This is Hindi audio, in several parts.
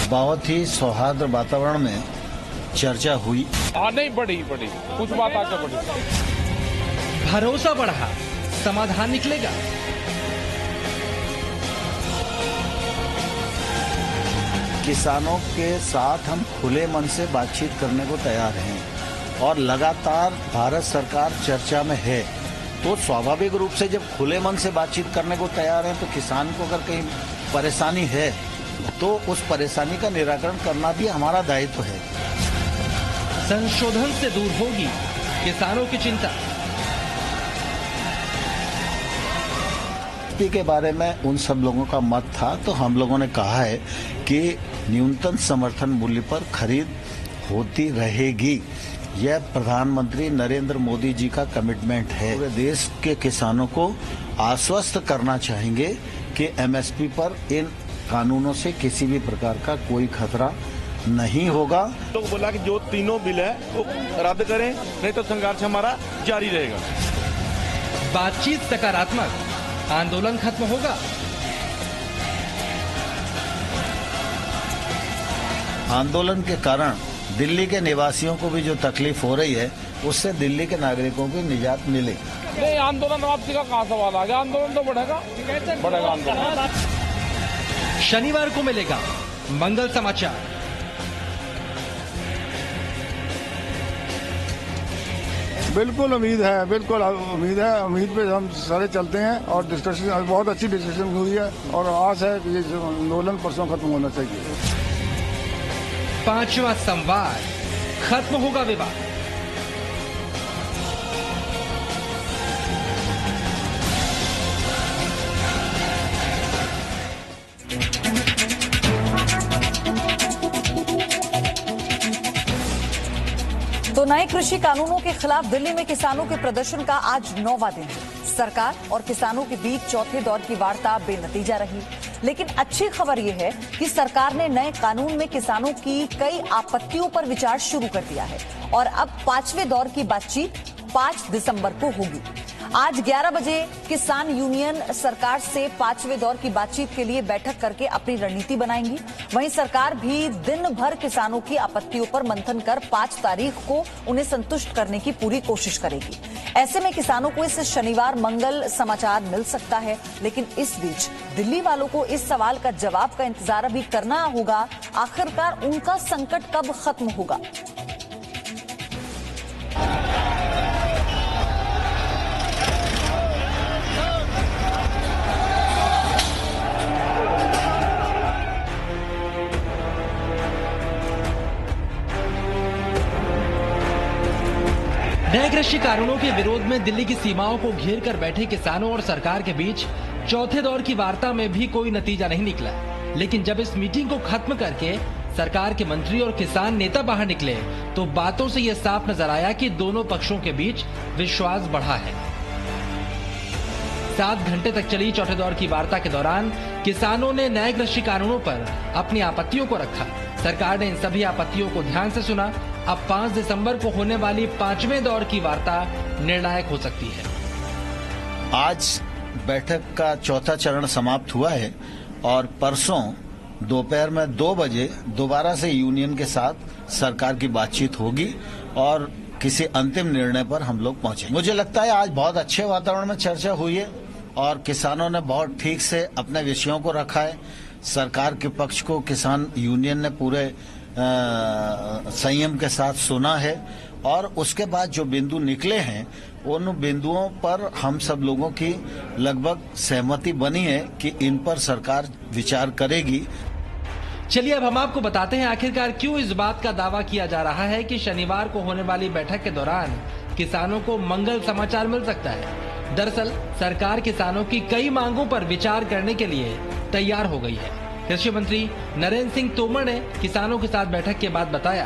बहुत ही सौहार्द वातावरण में चर्चा हुई। नहीं बढ़ी कुछ बात आगे बढ़ी। भरोसा बढ़ा, समाधान निकलेगा। किसानों के साथ हम खुले मन से बातचीत करने को तैयार हैं और लगातार भारत सरकार चर्चा में है, तो स्वाभाविक रूप से जब खुले मन से बातचीत करने को तैयार हैं तो किसान को अगर कहीं परेशानी है तो उस परेशानी का निराकरण करना भी हमारा दायित्व है। संशोधन से दूर होगी किसानों की चिंता। के बारे में उन सब लोगों का मत था, तो हम लोगों ने कहा है कि न्यूनतम समर्थन मूल्य पर खरीद होती रहेगी। यह प्रधानमंत्री नरेंद्र मोदी जी का कमिटमेंट है। पूरे देश के किसानों को आश्वस्त करना चाहेंगे कि एमएसपी पर इन कानूनों से किसी भी प्रकार का कोई खतरा नहीं होगा। तो बोला कि जो तीनों बिल है वो रद्द करें, नहीं तो संघर्ष हमारा जारी रहेगा। बातचीत सकारात्मक, आंदोलन खत्म होगा। आंदोलन के कारण दिल्ली के निवासियों को भी जो तकलीफ हो रही है, उससे दिल्ली के नागरिकों की निजात मिलेगी। नहीं, आंदोलन वापसी का कहाँ सवाल आ गया? आंदोलन तो बढ़ेगा आंदोलन। शनिवार को मिलेगा मंगल समाचार। बिल्कुल उम्मीद है, उम्मीद पे हम सारे चलते हैं और डिस्कशन, बहुत अच्छी डिस्कशन हुई है और आस है कि ये आंदोलन परसों खत्म होना चाहिए। 5वां संवाद, खत्म होगा विवाद। तो नए कृषि कानूनों के खिलाफ दिल्ली में किसानों के प्रदर्शन का आज 9वां दिन है। सरकार और किसानों के बीच चौथे दौर की वार्ता बेनतीजा रही, लेकिन अच्छी खबर यह है कि सरकार ने नए कानून में किसानों की कई आपत्तियों पर विचार शुरू कर दिया है और अब 5वें दौर की बातचीत 5 दिसंबर को होगी। आज 11 बजे किसान यूनियन सरकार से 5वें दौर की बातचीत के लिए बैठक करके अपनी रणनीति बनाएंगी। वहीं सरकार भी दिन भर किसानों की आपत्तियों पर मंथन कर 5 तारीख को उन्हें संतुष्ट करने की पूरी कोशिश करेगी। ऐसे में किसानों को इस शनिवार मंगल समाचार मिल सकता है, लेकिन इस बीच दिल्ली वालों को इस सवाल का जवाब का इंतजार अभी करना होगा, आखिरकार उनका संकट कब खत्म होगा। नए कृषि कानूनों के विरोध में दिल्ली की सीमाओं को घेर कर बैठे किसानों और सरकार के बीच चौथे दौर की वार्ता में भी कोई नतीजा नहीं निकला। लेकिन जब इस मीटिंग को खत्म करके सरकार के मंत्री और किसान नेता बाहर निकले तो बातों से यह साफ नजर आया कि दोनों पक्षों के बीच विश्वास बढ़ा है। 7 घंटे तक चली चौथे दौर की वार्ता के दौरान किसानों ने नए कृषि कानूनों पर अपनी आपत्तियों को रखा। सरकार ने इन सभी आपत्तियों को ध्यान से सुना। अब 5 दिसंबर को होने वाली 5वें दौर की वार्ता निर्णायक हो सकती है। आज बैठक का चौथा चरण समाप्त हुआ है और परसों दोपहर में 2 बजे दोबारा से यूनियन के साथ सरकार की बातचीत होगी और किसी अंतिम निर्णय पर हम लोग पहुंचेंगे। मुझे लगता है आज बहुत अच्छे वातावरण में चर्चा हुई है और किसानों ने बहुत ठीक से अपने विषयों को रखा है। सरकार के पक्ष को किसान यूनियन ने पूरे संयम के साथ सुना है और उसके बाद जो बिंदु निकले हैं उन बिंदुओं पर हम सब लोगों की लगभग सहमति बनी है कि इन पर सरकार विचार करेगी। चलिए अब हम आपको बताते हैं आखिरकार क्यों इस बात का दावा किया जा रहा है कि शनिवार को होने वाली बैठक के दौरान किसानों को मंगल समाचार मिल सकता है। दरअसल सरकार किसानों की कई मांगों पर विचार करने के लिए तैयार हो गई है। कृषि मंत्री नरेंद्र सिंह तोमर ने किसानों के साथ बैठक के बाद बताया,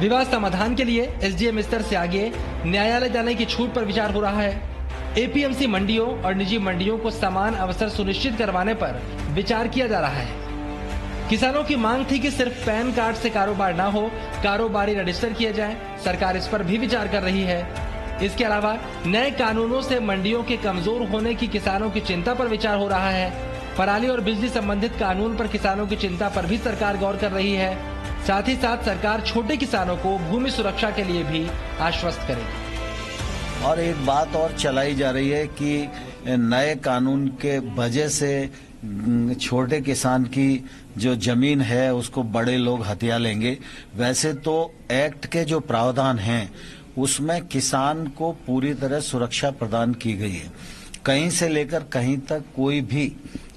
विवाद समाधान के लिए एसडीएम स्तर से आगे न्यायालय जाने की छूट पर विचार हो रहा है। एपीएमसी मंडियों और निजी मंडियों को समान अवसर सुनिश्चित करवाने पर विचार किया जा रहा है। किसानों की मांग थी कि सिर्फ पैन कार्ड से कारोबार न हो, कारोबारी रजिस्टर किए जाएं। सरकार इस पर भी विचार कर रही है। इसके अलावा नए कानूनों से मंडियों के कमजोर होने की किसानों की चिंता पर विचार हो रहा है। पराली और बिजली संबंधित कानून पर किसानों की चिंता पर भी सरकार गौर कर रही है। साथ ही साथ सरकार छोटे किसानों को भूमि सुरक्षा के लिए भी आश्वस्त करेगी। और एक बात और चलाई जा रही है कि नए कानून के वजह से छोटे किसान की जो जमीन है उसको बड़े लोग हथिया लेंगे। वैसे तो एक्ट के जो प्रावधान हैं उसमें किसान को पूरी तरह सुरक्षा प्रदान की गई है। कहीं से लेकर कहीं तक कोई भी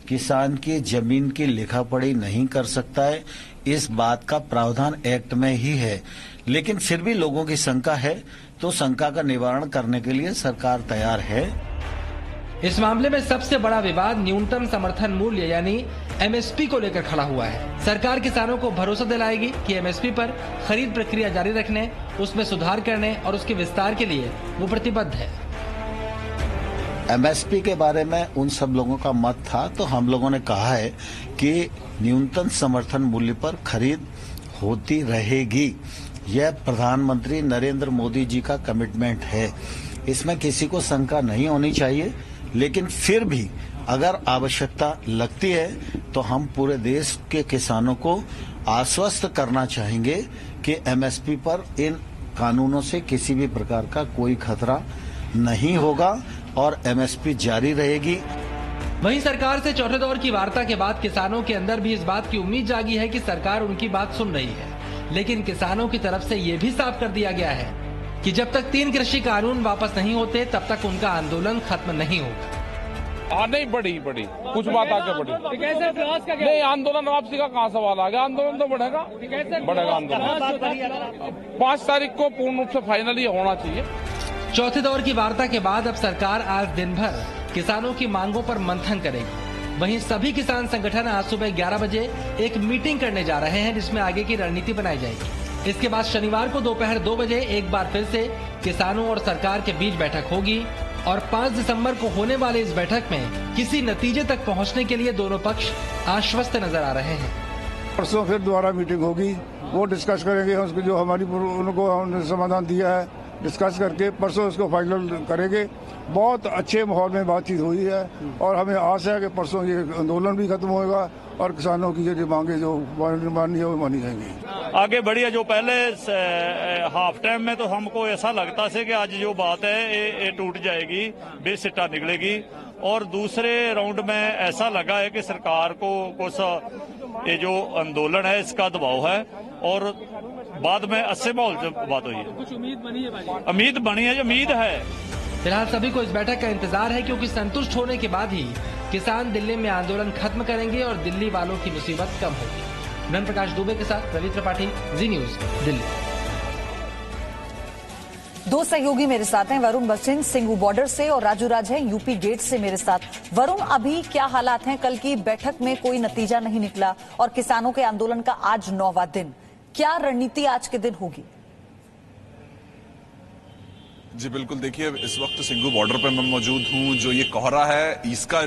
किसान की जमीन की लिखा पढ़ी नहीं कर सकता है। इस बात का प्रावधान एक्ट में ही है, लेकिन फिर भी लोगों की शंका है, तो शंका का निवारण करने के लिए सरकार तैयार है। इस मामले में सबसे बड़ा विवाद न्यूनतम समर्थन मूल्य यानी एमएसपी को लेकर खड़ा हुआ है। सरकार किसानों को भरोसा दिलाएगी कि एमएसपी पर खरीद प्रक्रिया जारी रखने, उसमें सुधार करने और उसके विस्तार के लिए वो प्रतिबद्ध है। एमएसपी के बारे में उन सब लोगों का मत था, तो हम लोगों ने कहा है कि न्यूनतम समर्थन मूल्य पर खरीद होती रहेगी। यह प्रधानमंत्री नरेंद्र मोदी जी का कमिटमेंट है, इसमें किसी को शंका नहीं होनी चाहिए। लेकिन फिर भी अगर आवश्यकता लगती है तो हम पूरे देश के किसानों को आश्वस्त करना चाहेंगे कि एमएसपी पर इन कानूनों से किसी भी प्रकार का कोई खतरा नहीं होगा और एमएसपी जारी रहेगी। वहीं सरकार से चौथे दौर की वार्ता के बाद किसानों के अंदर भी इस बात की उम्मीद जागी है कि सरकार उनकी बात सुन रही है। लेकिन किसानों की तरफ से ये भी साफ कर दिया गया है कि जब तक 3 कृषि कानून वापस नहीं होते तब तक उनका आंदोलन खत्म नहीं होगा। नहीं बढ़ी कुछ बात आगे बढ़ी नहीं, आंदोलन वापसी का कहाँ सवाल आ गया। आंदोलन तो बढ़ेगा आंदोलन 5 तारीख को पूर्ण रूप से फाइनली होना चाहिए। चौथे दौर की वार्ता के बाद अब सरकार आज दिन भर किसानों की मांगों पर मंथन करेगी। वहीं सभी किसान संगठन आज सुबह 11 बजे एक मीटिंग करने जा रहे हैं, जिसमें आगे की रणनीति बनाई जाएगी। इसके बाद शनिवार को दोपहर 2 बजे एक बार फिर से किसानों और सरकार के बीच बैठक होगी और 5 दिसंबर को होने वाले इस बैठक में किसी नतीजे तक पहुंचने के लिए दोनों पक्ष आश्वस्त नजर आ रहे हैं। परसों फिर दोबारा मीटिंग होगी, वो डिस्कस करेंगे उसको, जो हमारी उनको हमने समाधान दिया है डिस्कस करके परसों इसको फाइनल करेंगे। बहुत अच्छे माहौल में बातचीत हुई है और हमें आस है कि परसों ये आंदोलन भी खत्म होगा और किसानों की जो मांगे जो माननी है वो मानी जाएंगी। आगे बढ़िया जो पहले हाफ टाइम में तो हमको ऐसा लगता है कि आज जो बात है ये टूट जाएगी, बेसिट्टा निकलेगी। और दूसरे राउंड में ऐसा लगा है कि सरकार को कुछ ये जो आंदोलन है इसका दबाव है और बाद में अच्छे माहौल से बात हुई है। कुछ उम्मीद बनी है जो उम्मीद है। फिलहाल सभी को इस बैठक का इंतजार है, क्योंकि संतुष्ट होने के बाद ही किसान दिल्ली में आंदोलन खत्म करेंगे और दिल्ली वालों की मुसीबत कम होगी। नन प्रकाश दुबे के साथ रवि त्रिपाठी, जी न्यूज, दिल्ली। 2 सहयोगी मेरे साथ हैं, वरुण बसिंह सिंघू बॉर्डर से और राजू राज है यूपी गेट से मेरे साथ। वरुण, अभी क्या हालात हैं? कल की बैठक में कोई नतीजा नहीं निकला और किसानों के आंदोलन का आज 9वां दिन, क्या रणनीति आज के दिन होगी? जी बिल्कुल, देखिए इस वक्त सिंघू बॉर्डर पर मैं मौजूद हूं। जो ये कोहरा है इसका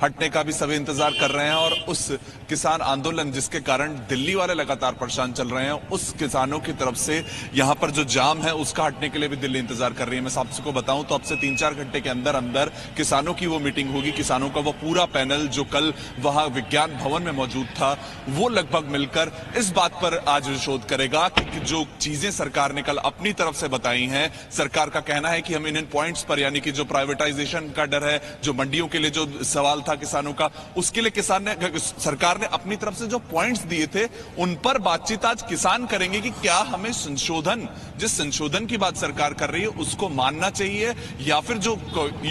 हटने का भी सभी इंतजार कर रहे हैं और उस किसान आंदोलन जिसके कारण दिल्ली वाले लगातार परेशान चल रहे हैं, उस किसानों की तरफ से यहां पर जो जाम है उसका हटने के लिए भी दिल्ली इंतजार कर रही है। मैं सबको बताऊं तो अब से 3-4 घंटे के अंदर अंदर किसानों की वो मीटिंग होगी। किसानों का वो पूरा पैनल जो कल वहां विज्ञान भवन में मौजूद था वो लगभग मिलकर इस बात पर आज शोध करेगा कि जो चीजें सरकार ने कल अपनी तरफ से बताई हैं, सरकार का कहना है कि हम इन पॉइंट्स पर, यानी कि जो प्राइवेटाइजेशन का डर है, जो मंडियों के लिए जो सवाल था किसानों का, उसके लिए सरकार ने अपनी तरफ से जो पॉइंट्स दिए थे उन पर बातचीत आज किसान करेंगे कि क्या हमें संशोधन, जिस संशोधन की बात सरकार कर रही है उसको मानना चाहिए या फिर जो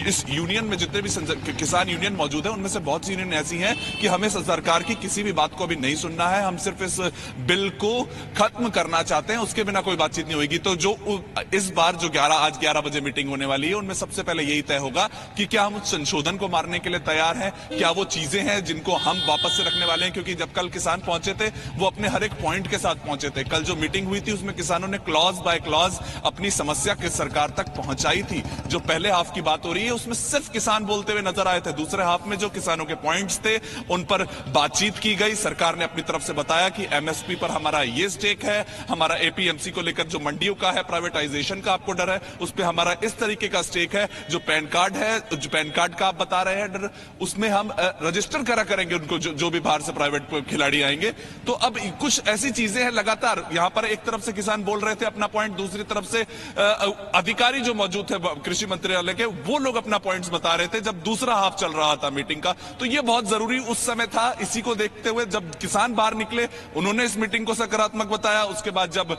इस यूनियन में जितने भी किसान यूनियन मौजूद है उनमें से बहुत सी यूनियन ऐसी हैं कि हमें सरकार की किसी भी बात को अभी नहीं सुनना है, हम सिर्फ इस बिल को खत्म करना चाहते हैं, उसके बिना कोई बातचीत नहीं होगी। तो जो इस बार जो 11 बजे मीटिंग होने वाली है उनमें सबसे पहले यही तय होगा कि क्या हम उस संशोधन को मारने के लिए तैयार हैं, क्या वो चीजें हैं जिनको हम वापस से रखने वाले हैं। क्योंकि जब कल किसान पहुंचे थे वो अपने हर एक पॉइंट के साथ पहुंचे थे। कल जो मीटिंग हुई थी उसमें किसानों ने क्लॉज बाय क्लॉज अपनी समस्या किस सरकार तक पहुंचाई थी। जो पहले हाफ की बात हो रही है उसमें सिर्फ किसान बोलते हुए नजर आए थे, दूसरे हाफ में जो किसानों के पॉइंट्स थे उन पर बातचीत की गई। सरकार ने अपनी तरफ से बताया कि एमएसपी पर हमारा ये स्टेक है, हमारा एपीएमसी को लेकर जो मंडियों का है, प्राइवेटाइजेशन का आपको डर है, उस पर हमारा इस तरीके का स्टेक है। जो पैन कार्ड है, जो पैन कार्ड का आप बता रहे हैं, उसमें हम रजिस्टर करा करेंगे उनको, जो भी बाहर से प्राइवेट खिलाड़ी आएंगे। तो अब कुछ ऐसी चीजें हैं लगातार। यहां पर एक तरफ से किसान बोल रहे थे अपना पॉइंट, दूसरी तरफ से अधिकारी जो मौजूद थे कृषि मंत्रालय के, वो लोग अपना पॉइंट्स बता रहे थे जब दूसरा हाफ चल रहा था मीटिंग का। तो ये बहुत जरूरी उस समय था। इसी को देखते हुए जब किसान बाहर निकले, उन्होंने इस मीटिंग को सकारात्मक बताया। उसके बाद जब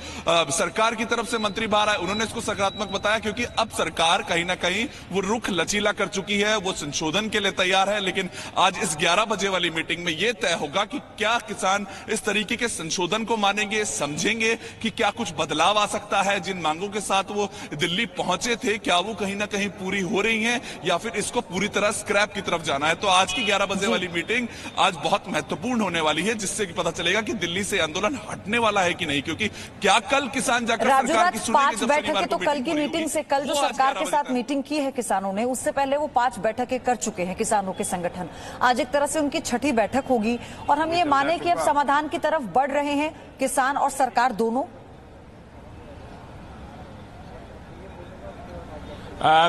सरकार की तरफ से मंत्री बाहर आए, उन्होंने इसको सकारात्मक बताया, क्योंकि अब सरकार कहीं ना कहीं वो रुख लचीला कर चुकी है, वो संशोधन के लिए तैयार है। लेकिन आज इस 11 बजे वाली मीटिंग में यह तय होगा कि क्या किसान इस तरीके के संशोधन को मानेंगे, समझेंगे कि क्या कुछ बदलाव आ सकता है। जिन मांगों के साथ वो दिल्ली पहुंचे थे, क्या वो कहीं ना कहीं पूरी हो रही हैं, या फिर इसको पूरी तरह स्क्रैप की तरफ जाना है। तो आज की 11 बजे वाली मीटिंग आज बहुत महत्वपूर्ण होने वाली है, जिससे कि पता चलेगा कि दिल्ली से आंदोलन हटने वाला है कि नहीं। क्योंकि क्या कल किसान जाकर सरकार की सुनेंगे? 5 बैठकें तो कल की मीटिंग से, कल जो सरकार के साथ मीटिंग की है किसानों ने, उससे पहले वो 5 बैठकें कर चुके हैं किसानों के संगठन। आज एक तरह से उनकी 6ठी बैठक होगी, और हम ये माने कि अब समाधान की तरफ बढ़ रहे हैं किसान और सरकार दोनों।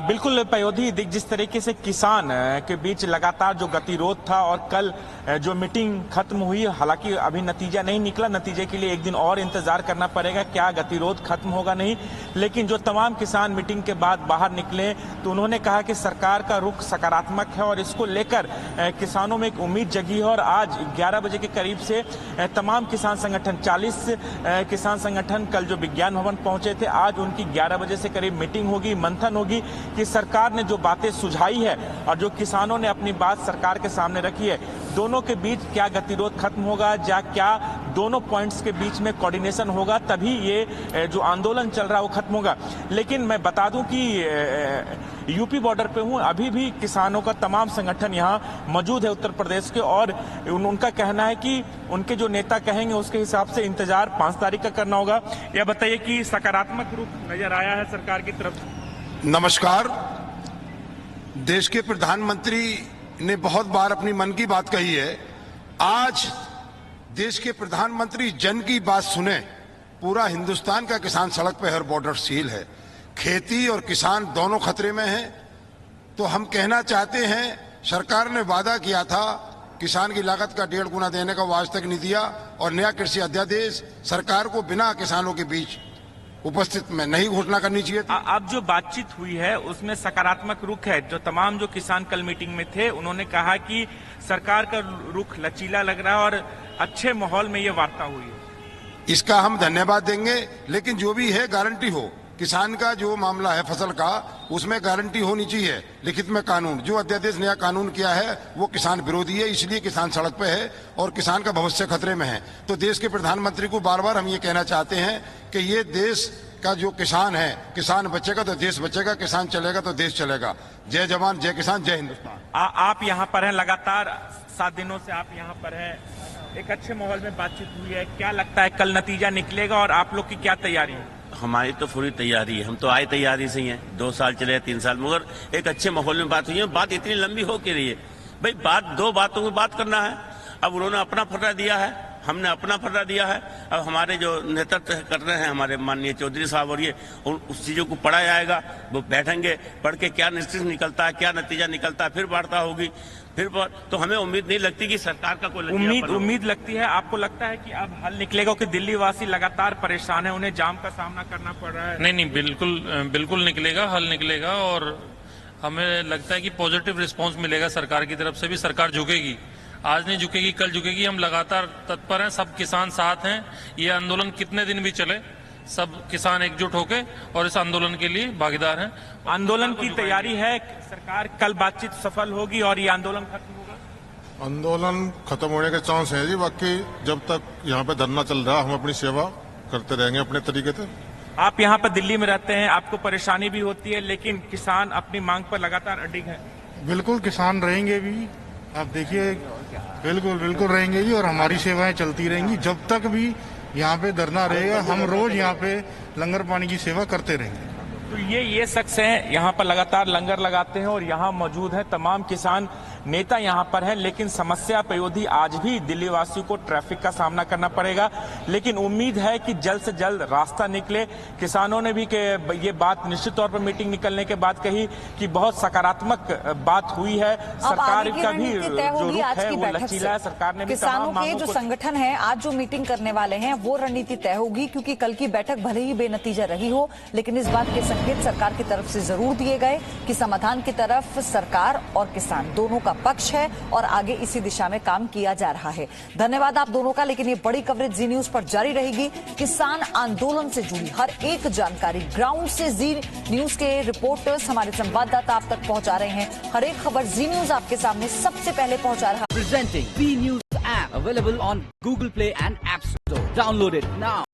बिल्कुल पयोधी, जिस तरीके से किसान के बीच लगातार जो गतिरोध था और कल जो मीटिंग खत्म हुई, हालांकि अभी नतीजा नहीं निकला, नतीजे के लिए एक दिन और इंतजार करना पड़ेगा, क्या गतिरोध खत्म होगा नहीं। लेकिन जो तमाम किसान मीटिंग के बाद बाहर निकले तो उन्होंने कहा कि सरकार का रुख सकारात्मक है और इसको लेकर किसानों में एक उम्मीद जगी है। और आज 11 बजे के करीब से तमाम किसान संगठन, 40 किसान संगठन कल जो विज्ञान भवन पहुंचे थे, आज उनकी 11 बजे से करीब मीटिंग होगी, मंथन होगी कि सरकार ने जो बातें सुझाई है और जो किसानों ने अपनी बात सरकार के सामने रखी है, दोनों के बीच क्या गतिरोध खत्म होगा, या क्या दोनों पॉइंट्स के बीच में कोऑर्डिनेशन होगा, तभी ये जो आंदोलन चल रहा है वो खत्म होगा। लेकिन मैं बता दूं कि यूपी बॉर्डर पे हूं, अभी भी किसानों का तमाम संगठन यहाँ मौजूद है उत्तर प्रदेश के, और उनका कहना है कि उनके जो नेता कहेंगे उसके हिसाब से इंतजार 5 तारीख का करना होगा। यह बताइए कि सकारात्मक रुख नजर आया है सरकार की तरफ से? नमस्कार। देश के प्रधानमंत्री ने बहुत बार अपनी मन की बात कही है। आज देश के प्रधानमंत्री जन की बात सुने। पूरा हिंदुस्तान का किसान सड़क पे हर बॉर्डर सील है, खेती और किसान दोनों खतरे में हैं। तो हम कहना चाहते हैं, सरकार ने वादा किया था किसान की लागत का 1.5 गुना देने का, वो आज तक नहीं दिया। और नया कृषि अध्यादेश सरकार को बिना किसानों के बीच उपस्थित में नहीं घोषणा करनी चाहिए थी। अब जो बातचीत हुई है उसमें सकारात्मक रुख है। जो तमाम जो किसान कल मीटिंग में थे, उन्होंने कहा कि सरकार का रुख लचीला लग रहा है और अच्छे माहौल में ये वार्ता हुई है। इसका हम धन्यवाद देंगे। लेकिन जो भी है गारंटी हो, किसान का जो मामला है फसल का, उसमें गारंटी होनी चाहिए लिखित में। कानून जो अध्यादेश नया कानून किया है वो किसान विरोधी है, इसलिए किसान सड़क पे है और किसान का भविष्य खतरे में है। तो देश के प्रधानमंत्री को बार बार हम ये कहना चाहते हैं कि ये देश का जो किसान है, किसान बचेगा तो देश बचेगा, किसान चलेगा तो देश चलेगा। जय जवान, जय किसान, जय हिंदुस्तान। आप यहाँ पर हैं, लगातार 7 दिनों से आप यहाँ पर हैं, एक अच्छे माहौल में बातचीत हुई है। क्या लगता है कल नतीजा निकलेगा और आप लोग की क्या तैयारी है? हमारी तो पूरी तैयारी है, हम तो आए तैयारी से ही हैं। 2 साल चले, 3 साल, मगर एक अच्छे माहौल में बात हुई है। बात इतनी लंबी हो के रही है भाई, बात 2 बातों में बात करना है। अब उन्होंने अपना फतवा दिया है, हमने अपना फतवा दिया है। अब हमारे जो नेतृत्व कर रहे हैं हमारे माननीय चौधरी साहब, और ये उस चीजों को पढ़ा जाएगा, वो बैठेंगे, पढ़ के क्या निश्चित निकलता है, क्या नतीजा निकलता है, फिर वार्ता होगी। फिर तो हमें उम्मीद नहीं लगती कि सरकार का कोई उम्मीद लगती है। आपको लगता है कि अब हल निकलेगा? कि दिल्ली वासी लगातार परेशान है, उन्हें जाम का सामना करना पड़ रहा है। नहीं, बिल्कुल निकलेगा, हल निकलेगा। और हमें लगता है कि पॉजिटिव रिस्पांस मिलेगा सरकार की तरफ से भी। सरकार झुकेगी, आज नहीं झुकेगी, कल झुकेगी। हम लगातार तत्पर हैं, सब किसान साथ हैं। ये आंदोलन कितने दिन भी चले, सब किसान एकजुट होके और इस आंदोलन के लिए भागीदार हैं। आंदोलन की तैयारी है, सरकार कल बातचीत सफल होगी और ये आंदोलन खत्म होगा? आंदोलन खत्म होने के चांस है जी। बाकी जब तक यहाँ पे धरना चल रहा, हम अपनी सेवा करते रहेंगे अपने तरीके से। आप यहाँ पर दिल्ली में रहते हैं, आपको परेशानी भी होती है, लेकिन किसान अपनी मांग पर लगातार अडिग है। बिल्कुल किसान रहेंगे भी, आप देखिए, बिल्कुल रहेंगे जी। और हमारी सेवाएं चलती रहेंगी जब तक भी यहाँ पे धरना रहेगा। हम रोज यहाँ पे लंगर पानी की सेवा करते रहेंगे। तो ये शख्स हैं, यहाँ पर लगातार लंगर लगाते हैं और यहाँ मौजूद हैं तमाम किसान नेता यहाँ पर हैं। लेकिन समस्या पयोधी आज भी दिल्ली वासियों को ट्रैफिक का सामना करना पड़ेगा, लेकिन उम्मीद है कि जल्द से जल्द रास्ता निकले। किसानों ने भी ये बात निश्चित तौर पर मीटिंग निकलने के बाद कही कि बहुत सकारात्मक बात हुई है। सरकार का भी जो रुख है वो लचीला है। सरकार ने भी किसानों के जो संगठन है आज जो मीटिंग करने वाले हैं वो रणनीति तय होगी, क्योंकि कल की बैठक भले ही बेनतीजा रही हो, लेकिन इस बात के संकेत सरकार की तरफ से जरूर दिए गए कि समाधान की तरफ सरकार और किसान दोनों का पक्ष है और आगे इसी दिशा में काम किया जा रहा है। धन्यवाद आप दोनों का। लेकिन ये बड़ी कवरेज जी न्यूज पर जारी रहेगी। किसान आंदोलन से जुड़ी हर एक जानकारी ग्राउंड से जी न्यूज के रिपोर्टर्स, हमारे संवाददाता आप तक पहुंचा रहे हैं। हर एक खबर जी न्यूज आपके सामने सबसे पहले पहुंचा रहा है। Presenting B News app available on Google Play and App Store. Download it now.